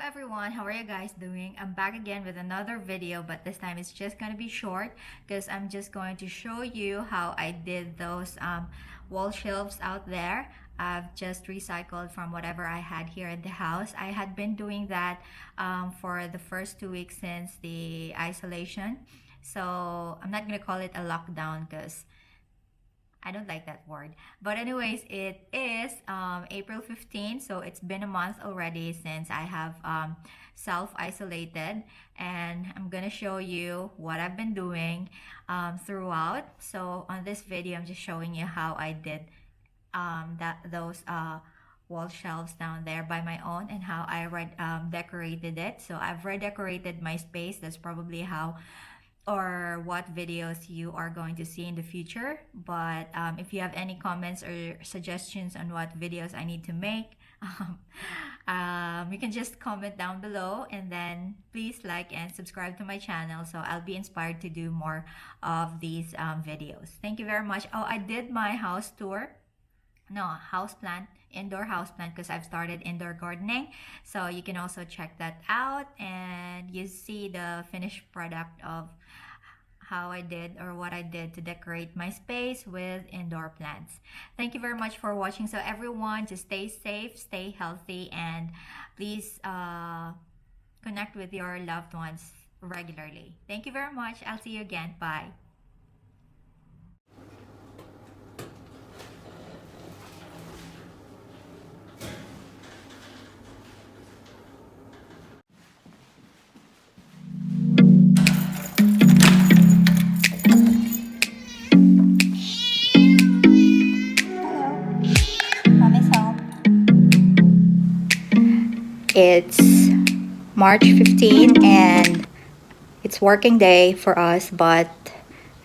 everyone, how are you guys doing? I'm back again with another video, but this time it's just gonna be short because I'm just going to show you how I did those wall shelves out there. I've just recycled from whatever I had here in the house. I had been doing that for the first 2 weeks since the isolation. So I'm not gonna call it a lockdown because I don't like that word. But anyways, it is April 15th, so it's been a month already since I have self-isolated, and I'm gonna show you what I've been doing throughout. So on this video, I'm just showing you how I did those wall shelves down there by my own and how I decorated it. So I've redecorated my space. That's probably how or what videos you are going to see in the future. But if you have any comments or suggestions on what videos I need to make, you can just comment down below, and then please like and subscribe to my channel so I'll be inspired to do more of these videos. Thank you very much. Oh, I did my house tour. No, houseplant, indoor houseplant, because I've started indoor gardening. So you can also check that out, and you see the finished product of how I did or what I did to decorate my space with indoor plants. Thank you very much for watching. So everyone, just stay safe, stay healthy, and please connect with your loved ones regularly. Thank you very much. I'll see you again. Bye. It's March 15 and it's working day for us, but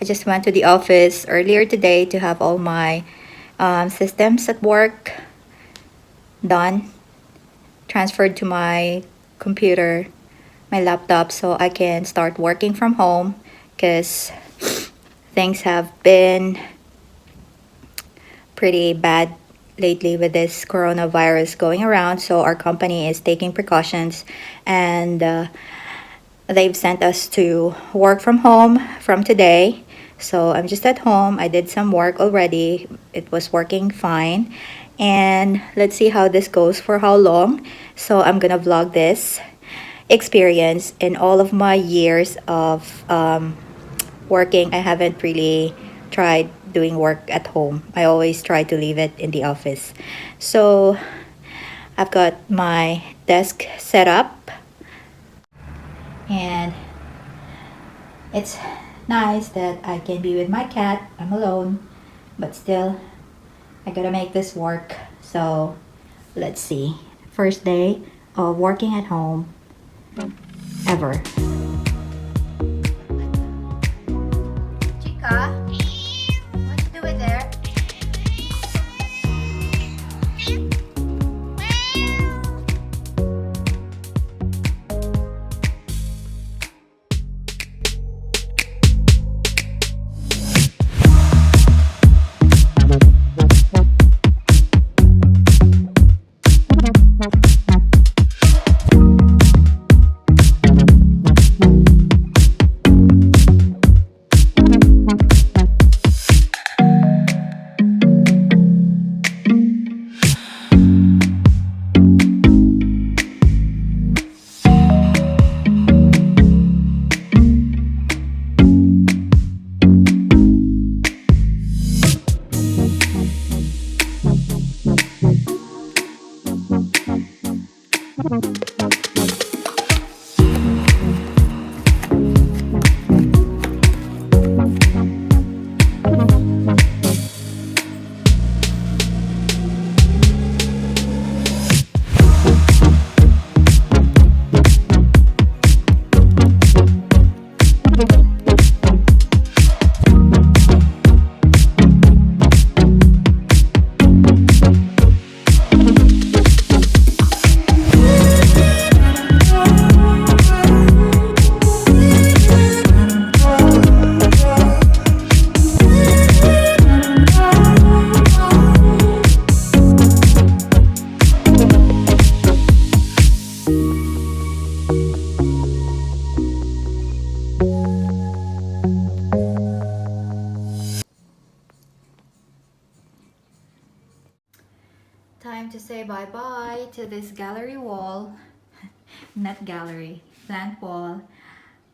I just went to the office earlier today to have all my systems at work done, transferred to my computer, my laptop, so I can start working from home because things have been pretty bad lately with this coronavirus going around. So our company is taking precautions, and they've sent us to work from home from today. So I'm just at home. I did some work already. It was working fine, and let's see how this goes for how long. So I'm gonna vlog this experience. In all of my years of working, I haven't really tried doing work at home. I always try to leave it in the office. So I've got my desk set up, and it's nice that I can be with my cat. I'm alone, but still I gotta make this work. So let's see. First day of working at home ever. Chica, what you doing there? say bye-bye to this gallery wall, not gallery, plant wall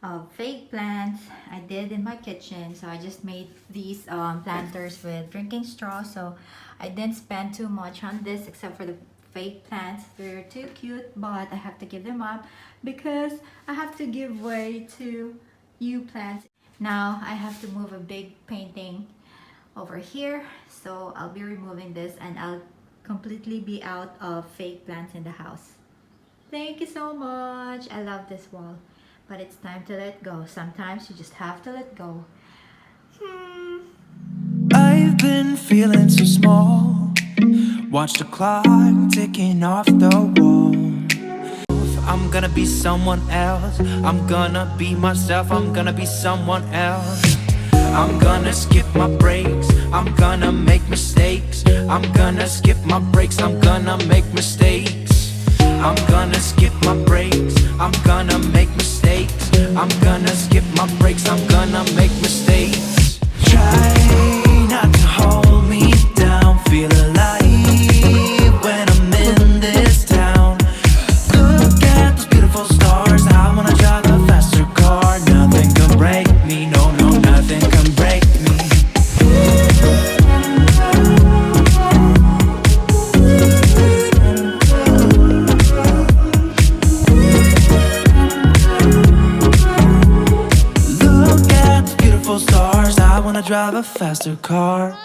of fake plants I did in my kitchen. So I just made these planters with drinking straw, so I didn't spend too much on this except for the fake plants. They're too cute, but I have to give them up because I have to give way to new plants. Now I have to move a big painting over here, so I'll be removing this and I'll completely be out of fake plants in the house. Thank you so much. I love this wall, but it's time to let go. Sometimes you just have to let go. I've been feeling so small. Watch the clock ticking off the wall. I'm gonna be someone else. I'm gonna be myself. I'm gonna be someone else. I'm gonna skip my breaks. I'm gonna make mistakes. I'm gonna skip my breaks. I'm gonna make mistakes. I'm gonna skip my breaks. I'm gonna make mistakes. I'm gonna skip my breaks. I'm gonna make mistakes. Try not to hold me down. Feel alive when I'm in this town. Look at those beautiful stars. I wanna drive a faster car. Nothing can break me. No, no, nothing can break me. Look at the beautiful stars. I wanna drive a faster car.